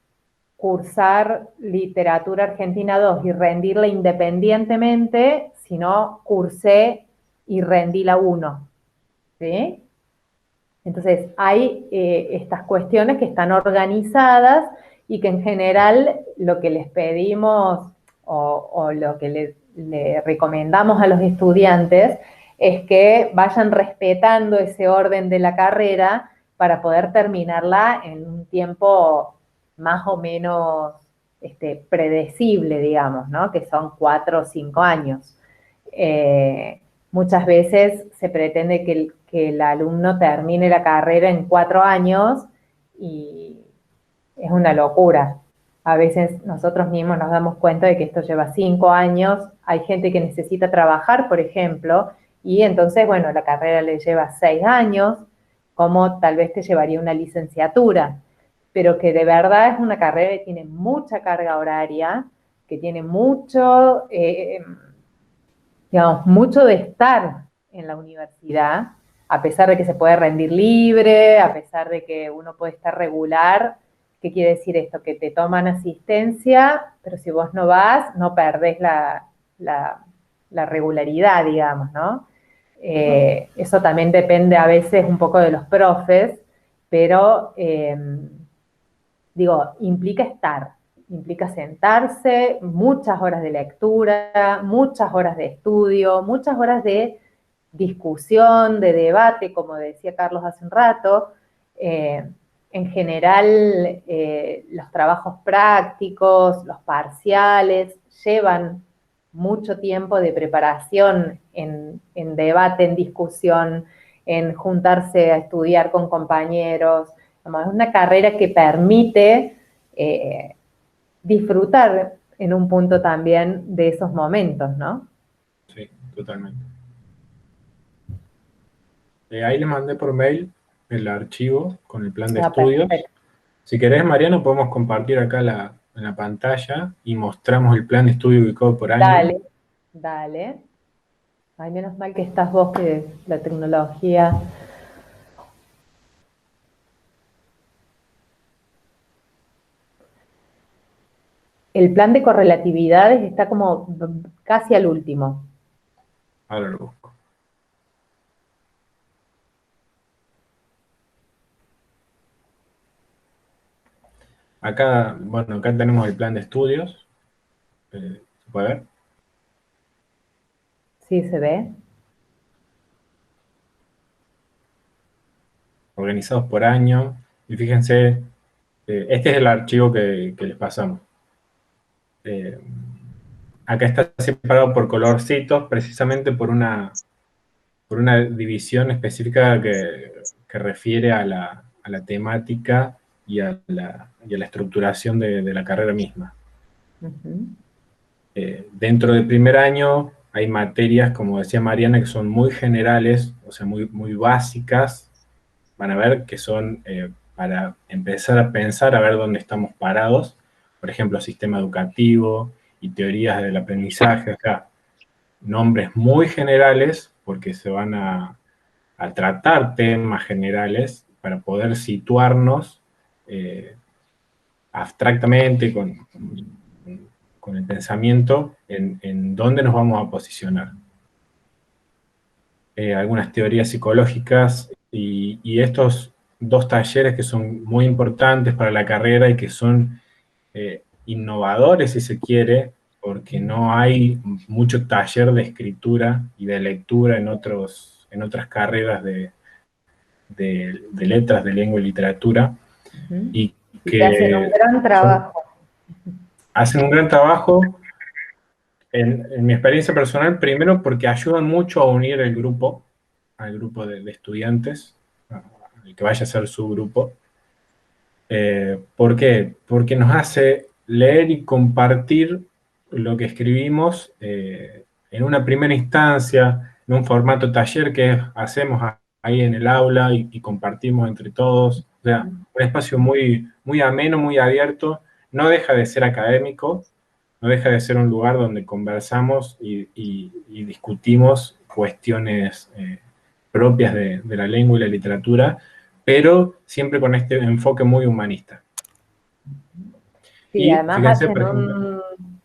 cursar literatura argentina 2 y rendirla independientemente, sino cursé y rendí la 1. ¿Sí? Entonces, hay estas cuestiones que están organizadas y que en general lo que les pedimos o lo que le recomendamos a los estudiantes es que vayan respetando ese orden de la carrera para poder terminarla en un tiempo más o menos predecible, digamos, ¿no? Que son 4 o 5 años. Muchas veces se pretende que el alumno termine la carrera en 4 años y es una locura. A veces nosotros mismos nos damos cuenta de que esto lleva 5 años. Hay gente que necesita trabajar, por ejemplo, y entonces, bueno, la carrera le lleva 6 años, como tal vez te llevaría una licenciatura, pero que de verdad es una carrera que tiene mucha carga horaria, que tiene mucho, digamos, mucho de estar en la universidad, a pesar de que se puede rendir libre, a pesar de que uno puede estar regular. ¿Qué quiere decir esto? Que te toman asistencia, pero si vos no vas, no perdés la regularidad, digamos, ¿no? Eso también depende a veces un poco de los profes, pero digo, implica sentarse, muchas horas de lectura, muchas horas de estudio, muchas horas de discusión, de debate, como decía Carlos hace un rato. En general, los trabajos prácticos, los parciales, llevan mucho tiempo de preparación en debate, en discusión, en juntarse a estudiar con compañeros. Es una carrera que permite disfrutar en un punto también de esos momentos, ¿no? Sí, totalmente. Ahí le mandé por mail el archivo con el plan de estudios. Perfecto. Si querés, Mariano, podemos compartir acá en la pantalla y mostramos el plan de estudio ubicado por año. Dale, dale. Ay, menos mal que estás vos, que la tecnología... El plan de correlatividades está como casi al último. Ahora lo busco. Acá, bueno, acá tenemos el plan de estudios. ¿Se puede ver? ¿Sí se ve? Organizados por año. Y fíjense, este es el archivo que les pasamos. Acá está separado por colorcitos, precisamente por una división específica que refiere a la temática y a la estructuración de la carrera misma. Uh-huh. Dentro del primer año hay materias, como decía Mariana, que son muy generales, o sea, muy, muy básicas. Van a ver que son para empezar a pensar, a ver dónde estamos parados. Por ejemplo, sistema educativo y teorías del aprendizaje. Acá, nombres muy generales, porque se van a tratar temas generales para poder situarnos abstractamente con el pensamiento en dónde nos vamos a posicionar. Algunas teorías psicológicas y estos 2 talleres que son muy importantes para la carrera y que son innovadores, si se quiere, porque no hay mucho taller de escritura y de lectura en otras carreras de letras, de lengua y literatura, Uh-huh. y que hacen un gran trabajo. Hacen un gran trabajo, en mi experiencia personal, primero porque ayudan mucho a unir el grupo, al grupo de estudiantes, el que vaya a ser su grupo. ¿Por qué? Porque nos hace leer y compartir lo que escribimos en una primera instancia, en un formato taller que hacemos ahí en el aula y compartimos entre todos. O sea, un espacio muy, muy ameno, muy abierto, no deja de ser académico, no deja de ser un lugar donde conversamos y discutimos cuestiones propias de la lengua y la literatura, pero siempre con este enfoque muy humanista. Sí, y además fíjense, hacen por ejemplo,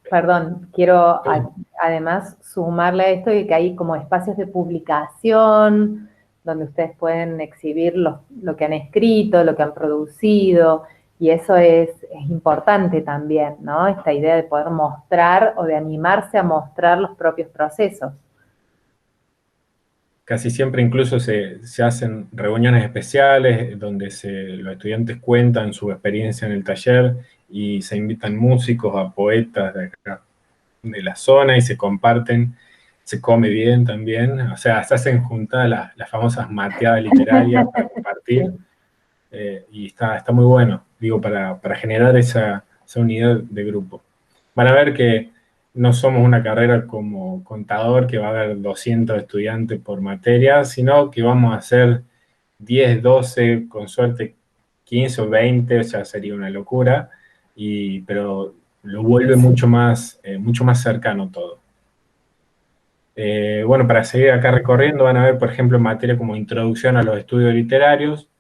perdón, quiero además sumarle a esto y que hay como espacios de publicación donde ustedes pueden exhibir lo que han escrito, lo que han producido, y eso es importante también, ¿no? Esta idea de poder mostrar o de animarse a mostrar los propios procesos. Casi siempre incluso se hacen reuniones especiales donde los estudiantes cuentan su experiencia en el taller y se invitan músicos, a poetas de acá, de la zona, y se comparten, se come bien también, o sea, se hacen juntadas las famosas mateadas literarias para compartir, y está muy bueno, digo, para generar esa unidad de grupo. Van a ver que no somos una carrera como contador, que va a haber 200 estudiantes por materia, sino que vamos a hacer 10, 12, con suerte 15 o 20, ya sería una locura, pero lo vuelve mucho más cercano todo. Bueno, para seguir acá recorriendo, van a ver, por ejemplo, materia como introducción a los estudios literarios,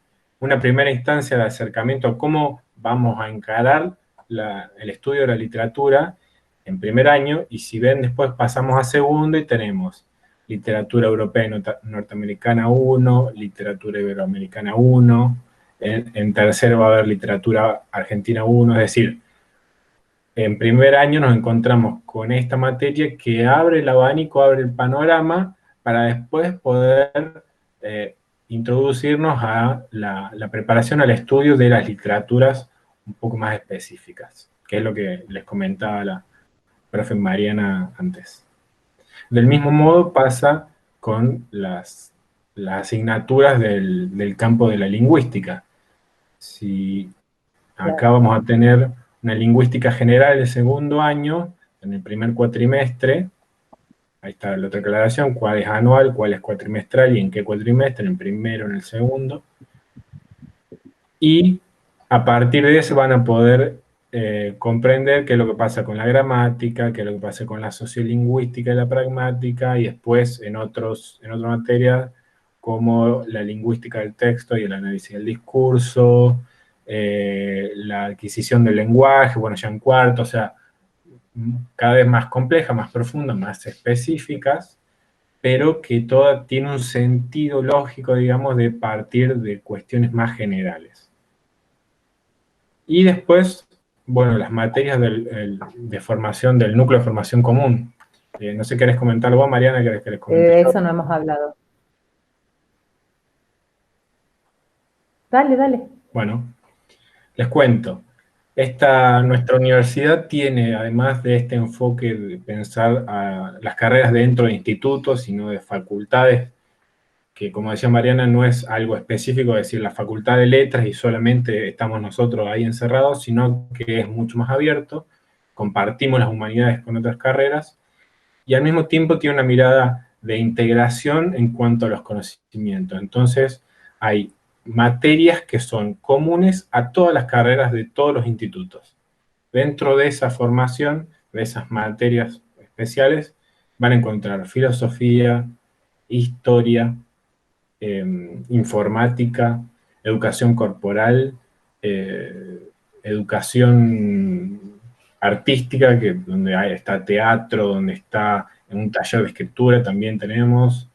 una primera instancia de acercamiento a cómo vamos a encarar el estudio de la literatura en primer año, y si ven, después pasamos a segundo y tenemos literatura europea y norteamericana 1, literatura iberoamericana 1, en tercero va a haber literatura argentina 1, es decir, en primer año nos encontramos con esta materia que abre el abanico, abre el panorama, para después poder introducirnos a la preparación al estudio de las literaturas un poco más específicas, que es lo que les comentaba la profe Mariana antes. Del mismo modo pasa con las asignaturas del campo de la lingüística. Si acá vamos a tener una lingüística general de segundo año, en el primer cuatrimestre, ahí está la otra aclaración, cuál es anual, cuál es cuatrimestral y en qué cuatrimestre, en el primero, en el segundo. Y a partir de eso van a poder comprender qué es lo que pasa con la gramática, qué es lo que pasa con la sociolingüística y la pragmática, y después en otras materias como la lingüística del texto y el análisis del discurso, la adquisición del lenguaje, bueno, ya en cuarto, o sea, cada vez más complejas, más profundas, más específicas, pero que toda tiene un sentido lógico, digamos, de partir de cuestiones más generales. Y después, bueno, las materias de formación, del núcleo de formación común. No sé, ¿querés comentarlo vos, Mariana? ¿Querés que les comente De yo? eso no hemos hablado. Dale, dale. Bueno, les cuento. Nuestra universidad tiene, además de este enfoque de pensar a las carreras dentro de institutos, sino de facultades, que como decía Mariana, no es algo específico, es decir, la facultad de letras y solamente estamos nosotros ahí encerrados, sino que es mucho más abierto, compartimos las humanidades con otras carreras, y al mismo tiempo tiene una mirada de integración en cuanto a los conocimientos. Entonces, hay materias que son comunes a todas las carreras de todos los institutos. Dentro de esa formación, de esas materias especiales, van a encontrar filosofía, historia, informática, educación corporal, educación artística, donde está teatro, donde está en un taller de escritura también tenemos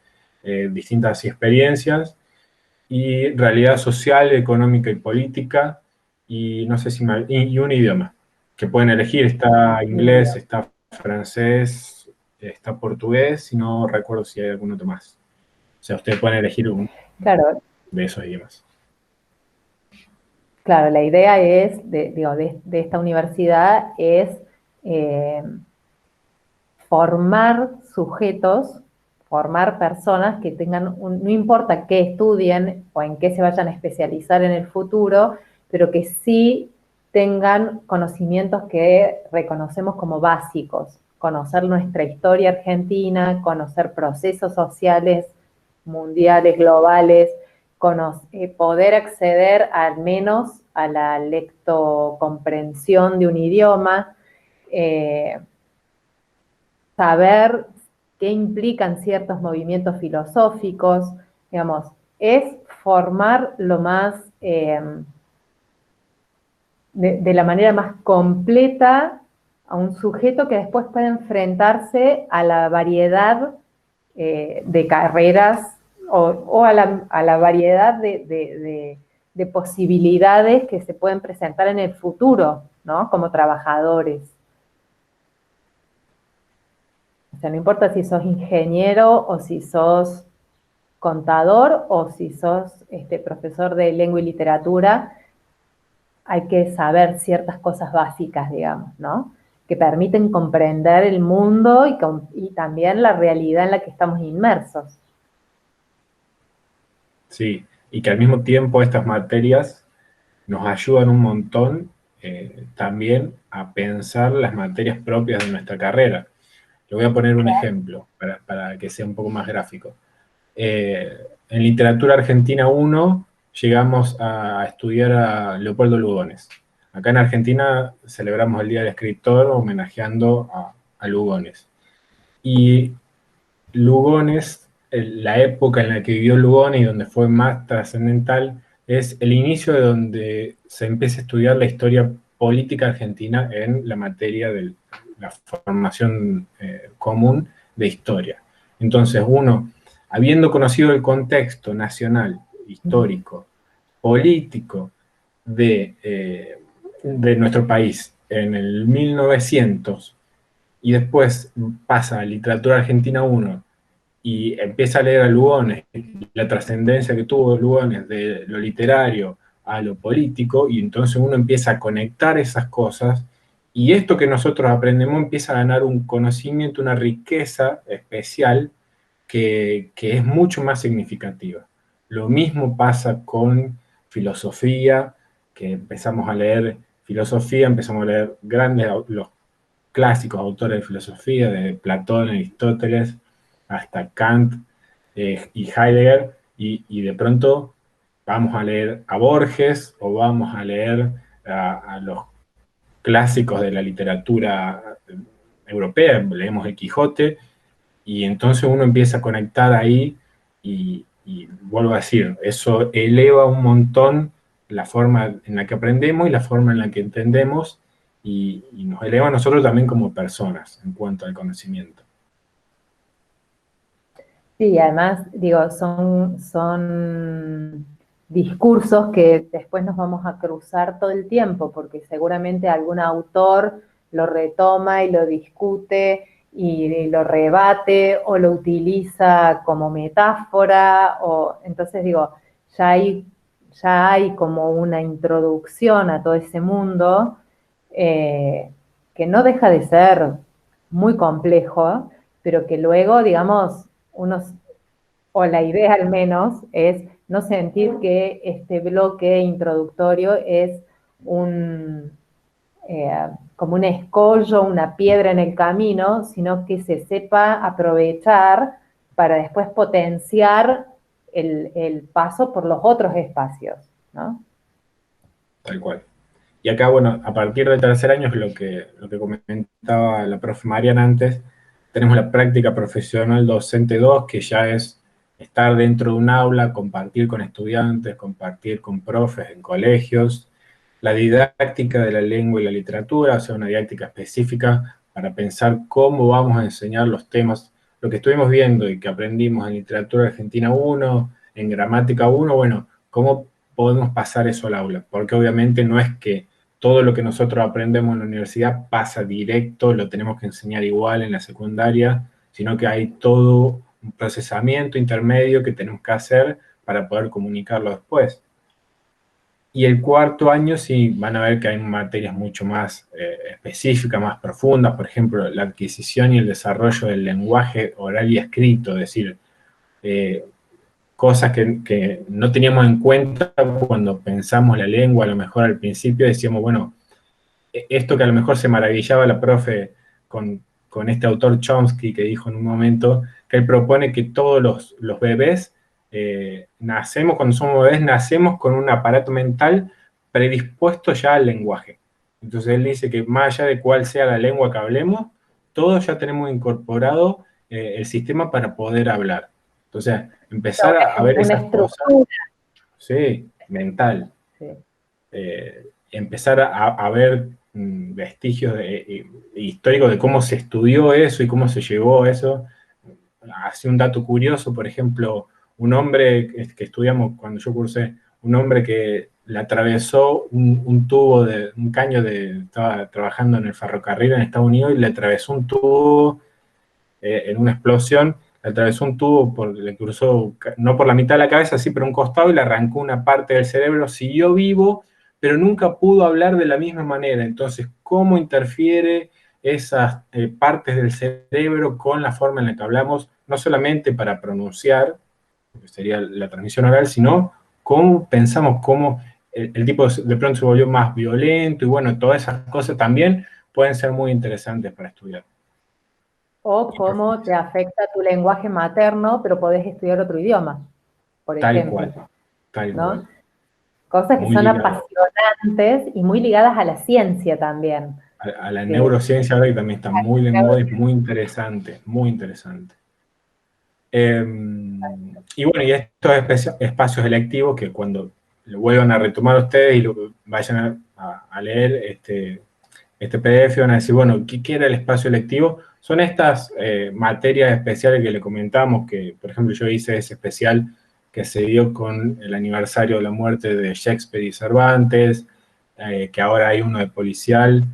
distintas experiencias, y realidad social, económica y política, y no sé si y un idioma que pueden elegir. Está inglés, está francés, está portugués, y no recuerdo si hay algún otro más. O sea, ustedes pueden elegir uno Claro, de esos idiomas. claro, la idea es, de esta universidad es formar sujetos, formar personas que tengan, no importa qué estudien o en qué se vayan a especializar en el futuro, pero que sí tengan conocimientos que reconocemos como básicos. Conocer nuestra historia argentina, conocer procesos sociales mundiales, globales, poder acceder al menos a la lectocomprensión de un idioma, saber qué implican ciertos movimientos filosóficos, digamos, es formar lo más, de la manera más completa a un sujeto que después puede enfrentarse a la variedad de carreras o a la variedad de posibilidades que se pueden presentar en el futuro, ¿no? Como trabajadores. O sea, no importa si sos ingeniero o si sos contador o si sos profesor de lengua y literatura, hay que saber ciertas cosas básicas, digamos, ¿no? Que permiten comprender el mundo y también la realidad en la que estamos inmersos. Sí, y que al mismo tiempo estas materias nos ayudan un montón también a pensar las materias propias de nuestra carrera. Le voy a poner un ejemplo para que sea un poco más gráfico. En Literatura Argentina 1 llegamos a estudiar a Leopoldo Lugones. Acá en Argentina celebramos el Día del Escritor homenajeando a Lugones. Y Lugones, la época en la que vivió Lugones y donde fue más trascendental, es el inicio de donde se empieza a estudiar la historia política argentina en la materia de la formación común de historia. Entonces uno, habiendo conocido el contexto nacional, histórico, político de nuestro país en el 1900 y después pasa a Literatura Argentina 1 y empieza a leer a Lugones, la trascendencia que tuvo Lugones de lo literario a lo político, y entonces uno empieza a conectar esas cosas, y esto que nosotros aprendemos empieza a ganar un conocimiento, una riqueza especial que es mucho más significativa. Lo mismo pasa con filosofía, que empezamos a leer filosofía, empezamos a leer los clásicos autores de filosofía, de Platón, Aristóteles, hasta Kant y Heidegger, y de pronto vamos a leer a Borges o vamos a leer a los clásicos de la literatura europea, leemos el Quijote, y entonces uno empieza a conectar ahí y vuelvo a decir, eso eleva un montón la forma en la que aprendemos y la forma en la que entendemos y nos eleva a nosotros también como personas en cuanto al conocimiento. Sí, además, digo, son discursos que después nos vamos a cruzar todo el tiempo, porque seguramente algún autor lo retoma y lo discute y lo rebate o lo utiliza como metáfora, entonces digo, ya hay como una introducción a todo ese mundo que no deja de ser muy complejo, pero que luego, digamos, o la idea al menos, es no sentir que este bloque introductorio es como un escollo, una piedra en el camino, sino que se sepa aprovechar para después potenciar el paso por los otros espacios, ¿no? Tal cual. Y acá, bueno, a partir del tercer año es lo que comentaba la profe Mariana antes, tenemos la práctica profesional docente 2, que ya es estar dentro de un aula, compartir con estudiantes, compartir con profes en colegios, la didáctica de la lengua y la literatura, o sea, una didáctica específica para pensar cómo vamos a enseñar los temas, lo que estuvimos viendo y que aprendimos en Literatura Argentina 1, en Gramática 1, bueno, cómo podemos pasar eso al aula, porque obviamente no es que todo lo que nosotros aprendemos en la universidad pasa directo, lo tenemos que enseñar igual en la secundaria, sino que hay todo un procesamiento intermedio que tenemos que hacer para poder comunicarlo después. Y el cuarto año sí van a ver que hay materias mucho más específicas, más profundas, por ejemplo, la adquisición y el desarrollo del lenguaje oral y escrito, es decir, cosas que no teníamos en cuenta cuando pensamos la lengua, a lo mejor al principio decíamos, bueno, esto que a lo mejor se maravillaba la profe con este autor Chomsky, que dijo en un momento que él propone que todos los bebés nacemos, cuando somos bebés, nacemos con un aparato mental predispuesto ya al lenguaje. Entonces él dice que más allá de cuál sea la lengua que hablemos, todos ya tenemos incorporado el sistema para poder hablar. Entonces, empezar a ver esas cosas, sí, mental. Sí. Empezar a ver vestigios históricos de cómo se estudió eso y cómo se llevó eso. Así un dato curioso, por ejemplo, un hombre que estudiamos cuando yo cursé, un hombre que le atravesó un tubo, un caño estaba trabajando en el ferrocarril en Estados Unidos y le atravesó un tubo en una explosión, atravesó un tubo, le cruzó, no por la mitad de la cabeza, sí, pero un costado, y le arrancó una parte del cerebro, siguió vivo, pero nunca pudo hablar de la misma manera. Entonces, ¿cómo interfiere esas partes del cerebro con la forma en la que hablamos, no solamente para pronunciar, que sería la transmisión oral, sino cómo pensamos, cómo el tipo de pronto se volvió más violento, y bueno, todas esas cosas también pueden ser muy interesantes para estudiar. O cómo te afecta tu lenguaje materno, pero podés estudiar otro idioma, por ejemplo. Tal ¿no? cual. Cosas que Muy son ligado. apasionantes y muy ligadas a la ciencia también. A la neurociencia ahora, que también está muy de moda, y muy interesante, muy interesante. Y bueno, y estos espacios electivos que cuando lo vuelvan a retomar ustedes y lo vayan a leer este PDF, van a decir, bueno, ¿qué era el espacio electivo? Son estas materias especiales que le comentamos, que por ejemplo yo hice ese especial que se dio con el aniversario de la muerte de Shakespeare y Cervantes, que ahora hay uno de policial,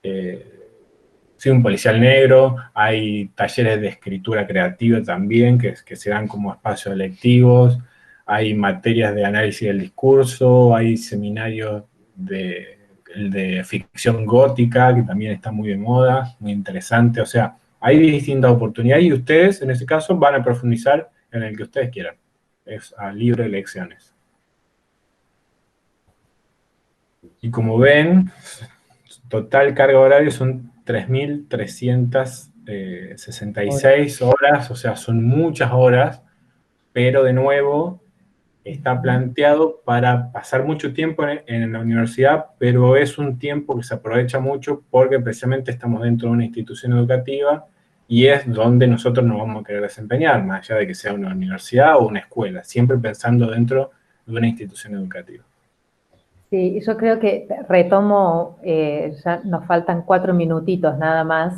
sí, un policial negro, hay talleres de escritura creativa también, que se dan como espacios electivos, hay materias de análisis del discurso, hay seminarios de ficción gótica, que también está muy de moda, muy interesante. O sea, hay distintas oportunidades, y ustedes, en ese caso, van a profundizar en el que ustedes quieran. Es a libre elecciones. Y como ven, total carga horaria son 3.366 horas, o sea, son muchas horas, pero de nuevo está planteado para pasar mucho tiempo en la universidad, pero es un tiempo que se aprovecha mucho porque precisamente estamos dentro de una institución educativa y es donde nosotros nos vamos a querer desempeñar, más allá de que sea una universidad o una escuela, siempre pensando dentro de una institución educativa. Sí, yo creo que retomo, ya nos faltan 4 minutitos nada más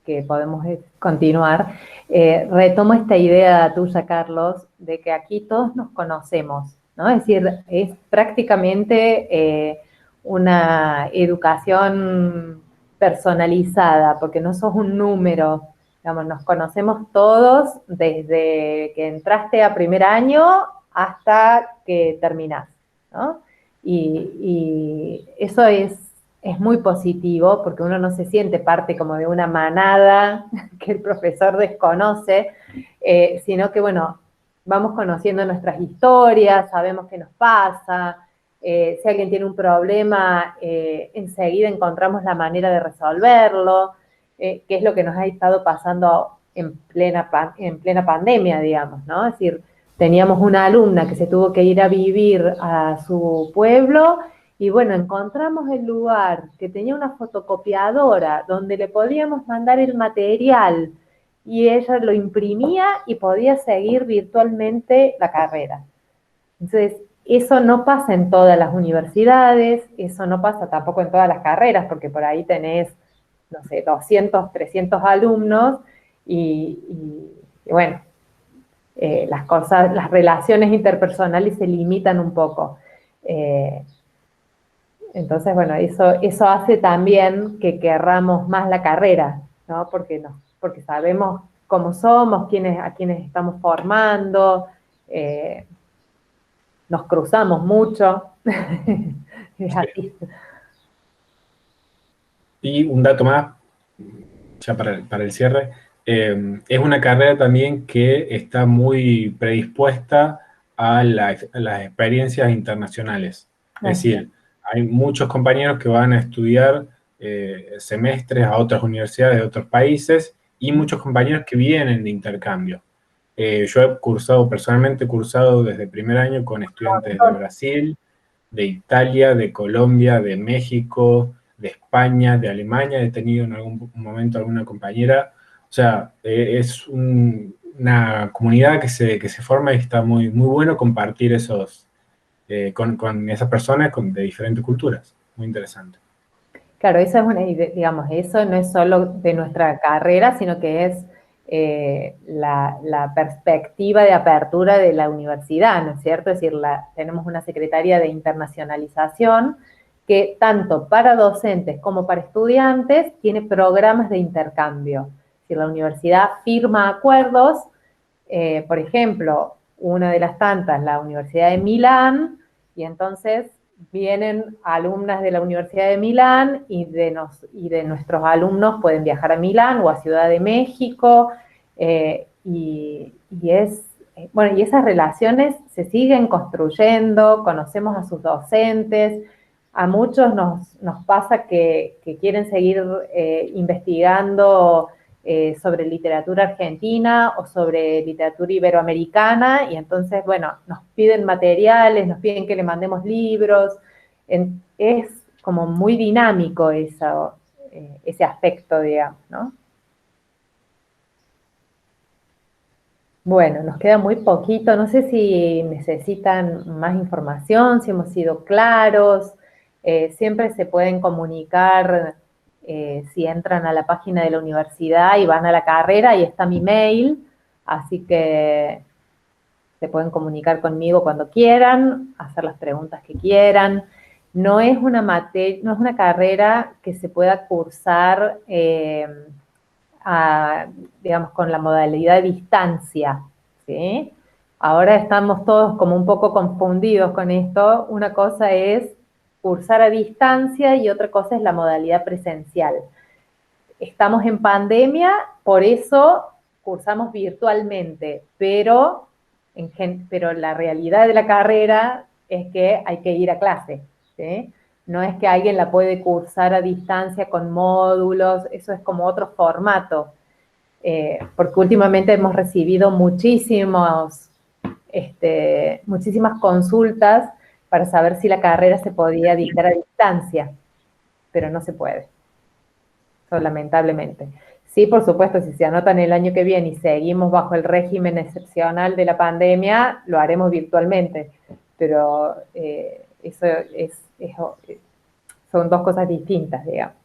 que podemos continuar. Retomo esta idea tuya, Carlos, de que aquí todos nos conocemos, ¿no? Es decir, es prácticamente una educación personalizada, porque no sos un número, digamos, nos conocemos todos desde que entraste a primer año hasta que terminás, ¿no? Y eso es muy positivo porque uno no se siente parte como de una manada que el profesor desconoce, sino que, bueno, vamos conociendo nuestras historias, sabemos qué nos pasa, si alguien tiene un problema, enseguida encontramos la manera de resolverlo, que es lo que nos ha estado pasando en plena pandemia, digamos, ¿no? Es decir, teníamos una alumna que se tuvo que ir a vivir a su pueblo y bueno, encontramos el lugar que tenía una fotocopiadora donde le podíamos mandar el material y ella lo imprimía y podía seguir virtualmente la carrera. Entonces, eso no pasa en todas las universidades, eso no pasa tampoco en todas las carreras, porque por ahí tenés, no sé, 200, 300 alumnos y bueno, las relaciones interpersonales se limitan un poco. Entonces, bueno, eso hace también que querramos más la carrera, ¿no? Porque sabemos cómo somos, a quienes estamos formando, nos cruzamos mucho. Es así. Y un dato más, ya para el cierre, es una carrera también que está muy predispuesta a las experiencias internacionales. Es decir, hay muchos compañeros que van a estudiar semestres a otras universidades de otros países y muchos compañeros que vienen de intercambio. Yo personalmente he cursado desde primer año con estudiantes de Brasil, de Italia, de Colombia, de México, de España, de Alemania. He tenido en algún momento alguna compañera. O sea, es una comunidad que se forma y está muy, muy bueno compartir con esas personas de diferentes culturas. Muy interesante. Claro, esa es una idea, digamos, eso no es solo de nuestra carrera, sino que es la perspectiva de apertura de la universidad, ¿no es cierto? Es decir, tenemos una Secretaría de Internacionalización que tanto para docentes como para estudiantes tiene programas de intercambio. Es decir, la universidad firma acuerdos por ejemplo, una de las tantas, la Universidad de Milán, y entonces vienen alumnas de la Universidad de Milán y de nuestros alumnos pueden viajar a Milán o a Ciudad de México, y esas relaciones se siguen construyendo, conocemos a sus docentes. A muchos nos pasa que quieren seguir investigando sobre literatura argentina o sobre literatura iberoamericana, y entonces, bueno, nos piden materiales, nos piden que le mandemos libros. Es como muy dinámico ese aspecto, digamos, ¿no? Bueno, nos queda muy poquito, no sé si necesitan más información, si hemos sido claros. Siempre se pueden comunicar si entran a la página de la universidad y van a la carrera, y está mi mail, así que se pueden comunicar conmigo cuando quieran, hacer las preguntas que quieran. No es una carrera que se pueda cursar digamos, con la modalidad de distancia, ¿sí? Ahora estamos todos como un poco confundidos con esto. Una cosa es cursar a distancia y otra cosa es la modalidad presencial. Estamos en pandemia, por eso cursamos virtualmente, pero la realidad de la carrera es que hay que ir a clase, ¿sí? No es que alguien la puede cursar a distancia con módulos, eso es como otro formato, porque últimamente hemos recibido muchísimas consultas para saber si la carrera se podía dictar a distancia, pero no se puede, lamentablemente. Sí, por supuesto, si se anotan el año que viene y seguimos bajo el régimen excepcional de la pandemia, lo haremos virtualmente, pero son dos cosas distintas, digamos.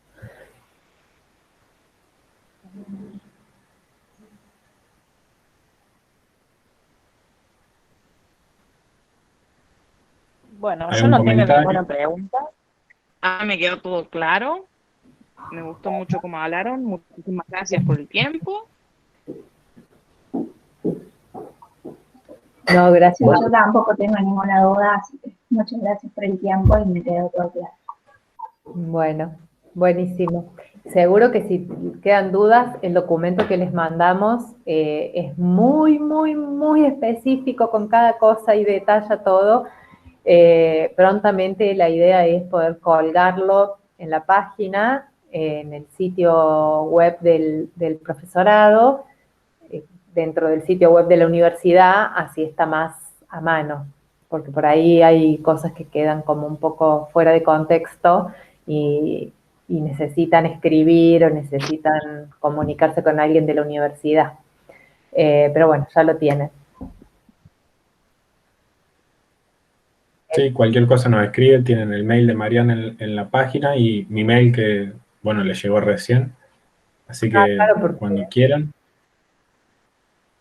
Bueno, yo ¿Algún no tengo comentario? ninguna pregunta. A mí me quedó todo claro. Me gustó mucho cómo hablaron. Muchísimas gracias por el tiempo. No, gracias. Yo tampoco tengo ninguna duda, así que muchas gracias por el tiempo y me quedó todo claro. Bueno, buenísimo. Seguro que si quedan dudas, el documento que les mandamos es muy, muy, muy específico con cada cosa y detalla todo. Prontamente la idea es poder colgarlo en la página, en el sitio web del profesorado, dentro del sitio web de la universidad, así está más a mano, porque por ahí hay cosas que quedan como un poco fuera de contexto y necesitan escribir o necesitan comunicarse con alguien de la universidad. Pero bueno, ya lo tienen. Sí, cualquier cosa nos escribe, tienen el mail de Mariana en la página y mi mail que, bueno, le llegó recién. Así que claro, porque cuando quieran.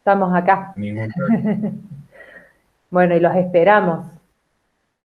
estamos acá. Ningún problema. Bueno, y los esperamos.